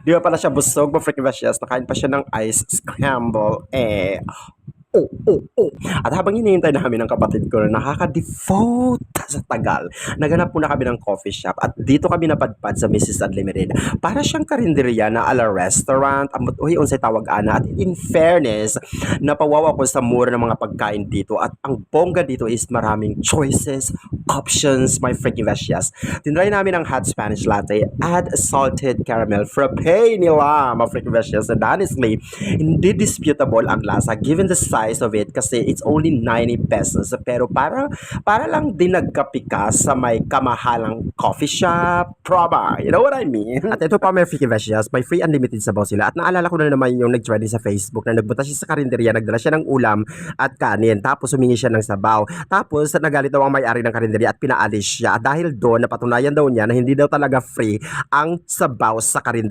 Di ba pala siya busog, ma-freaking Bashas, nakain pa siya ng ice scramble, oh, oh, oh. At habang hinihintay namin ng kapatid ko na nakaka-devote sa tagal, naganap muna kami ng coffee shop at dito kami napadpad sa Mrs. Unlimited. Para siyang karinderya na ala restaurant, amot uy, unsay tawag ana. At in fairness, napawaw ako sa mura ng mga pagkain dito at ang bongga dito is maraming choices, options, my freaking Bashas. Tinry namin ang hot Spanish latte, add salted caramel frappe nila, my freaking Bashas. And honestly, hindi disputable ang lasa given the size of it kasi it's only 90 pesos. Pero para lang din nagkape ka sa may kamahalang coffee shop, proba. You know what I mean? At ito pa may freaking Bashas, may free unlimited sabaw sila. At naalala ko na naman yung nag-trending sa Facebook na nagbuta siya sa karinderya, nagdala siya ng ulam at kanin. Tapos humingi siya ng sabaw. Tapos nagalit daw ang may-ari ng karinderya at pinaalis siya. Dahil doon, napatunayan daw niya na hindi daw talaga free ang sabaw sa karinderya.